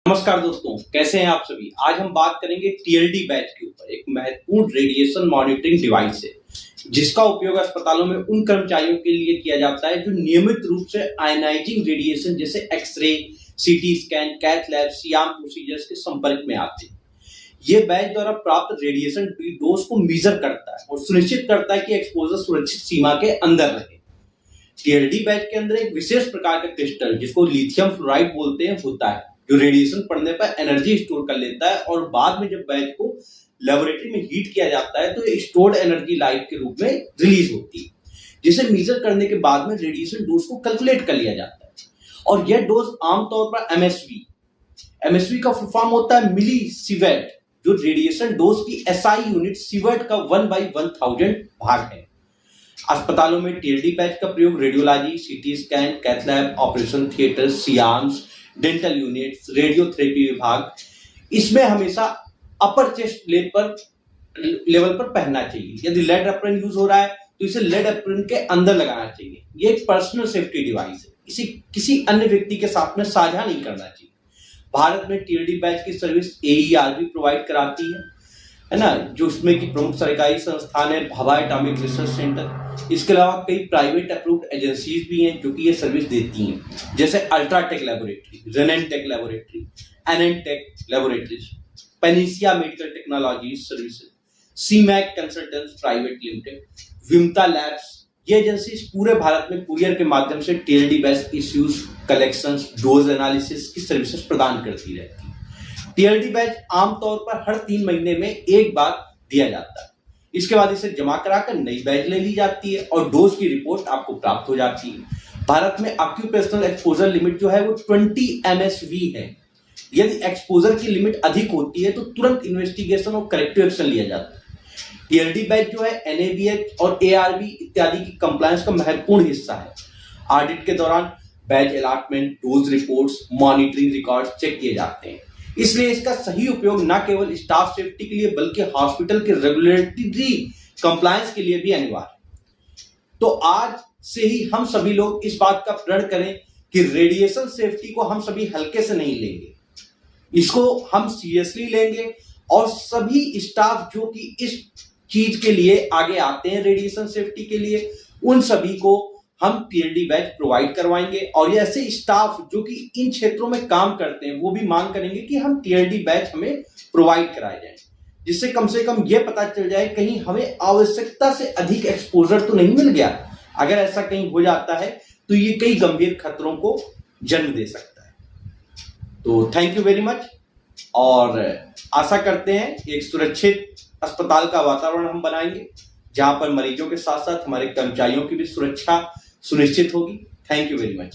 नमस्कार दोस्तों, कैसे हैं आप सभी। आज हम बात करेंगे टीएलडी बैच के ऊपर। एक महत्वपूर्ण रेडिएशन मॉनिटरिंग डिवाइस है जिसका उपयोग अस्पतालों में उन कर्मचारियों के लिए किया जाता है जो नियमित रूप से आयनाइजिंग रेडिएशन जैसे X ray, CT scan, cath lab, सियाम प्रोसीजर्स के संपर्क में आते हैं। ये बैच द्वारा प्राप्त रेडिएशन डोज को मेजर करता है और सुनिश्चित करता है कि एक्सपोजर सुरक्षित सीमा के अंदर रहे। टीएलडी बैच के अंदर एक विशेष प्रकार का क्रिस्टल जिसको लिथियम फ्लोराइड बोलते हैं होता है जो रेडिएशन पड़ने पर एनर्जी स्टोर कर लेता है और बाद में जब बैच को लेबोरेटरी में हीट किया जाता है तो स्टोर्ड एनर्जी लाइट के रूप में रिलीज होती है, जिसे मेजर करने के बाद में रेडिएशन डोज को कैलकुलेट कर लिया जाता है। और यह डोज आमतौर पर एमएसवी का फुल फॉर्म होता है मिली सीवेट, जो रेडिएशन डोज की एसआई यूनिट सीवेट का 1/1000 भाग है। अस्पतालों में टीएलडी बैच का प्रयोग radiology, CT scan, cath lab, operation theatre, C arms, dental units, radiotherapy विभाग, इसमें हमेशा अपर चेस्ट लेवल पर पहनना चाहिए। यदि लेड एप्रन यूज हो रहा है तो इसे लेड एप्रन के अंदर लगाना चाहिए। ये एक पर्सनल सेफ्टी डिवाइस है, इसे किसी अन्य व्यक्ति के साथ में साझा नहीं करना चाहिए। भारत में टीएलडी बैच की सर्विस एईआर भी प्रोवाइड कराती है ना, जो उसमें की प्रमुख सरकारी संस्थान है भाभा एटॉमिक रिसर्च सेंटर। इसके अलावा कई प्राइवेट अप्रूव्ड एजेंसीज भी हैं जो कि ये सर्विस देती हैं, जैसे अल्ट्राटेक लेबोरेटरी, रेनेनटेक लेबोरेटरी, एनएनटेक laboratories, Panacea medical technology services, सीमैक consultants private limited, Vimta labs. ये एजेंसीज पूरे भारत में कुरियर के माध्यम से TLD batch issues, collections, dose analysis की सर्विसेज प्रदान करती रहती है। टीएलडी बैच आमतौर पर हर 3 महीने में एक बार दिया जाता है। इसके बाद इसे जमा कराकर नई बैच ले ली जाती है और डोज की रिपोर्ट आपको प्राप्त हो जाती है। भारत में ऑक्यूपेशनल एक्सपोजर लिमिट जो है वो 20 एमएसवी है। यदि एक्सपोजर की लिमिट अधिक होती है तो तुरंत इन्वेस्टिगेशन और करेक्टिव एक्शन लिया जाता है। टीएलडी बैच जो है एनएबीएच और एआरबी इत्यादि की कंप्लायंस का महत्वपूर्ण हिस्सा है। ऑडिट के दौरान batch allotment, dose reports, monitoring record check किए जाते हैं। इसलिए इसका सही उपयोग न केवल स्टाफ सेफ्टी के लिए बल्कि हॉस्पिटल के रेगुलेटरी कंप्लायंस के लिए भी अनिवार्य है। तो आज से ही हम सभी लोग इस बात का प्रण करें कि रेडिएशन सेफ्टी को हम सभी हल्के से नहीं लेंगे, इसको हम सीरियसली लेंगे और सभी स्टाफ जो कि इस चीज के लिए आगे आते हैं रेडिएशन सेफ्टी के लिए, उन सभी को हम टीएलडी बैच प्रोवाइड करवाएंगे। और ये ऐसे स्टाफ जो कि इन क्षेत्रों में काम करते हैं वो भी मांग करेंगे कि हम टीएलडी बैच हमें प्रोवाइड कराए जाए, जिससे कम से कम ये पता चल जाए कहीं हमें आवश्यकता से अधिक एक्सपोजर तो नहीं मिल गया। अगर ऐसा कहीं हो जाता है तो ये कई गंभीर खतरों को जन्म दे सकता है। तो थैंक यू वेरी मच, और आशा करते हैं एक सुरक्षित अस्पताल का वातावरण हम बनाएंगे जहां पर मरीजों के साथ साथ हमारे कर्मचारियों की भी सुरक्षा सुनिश्चित होगी। Thank you very much.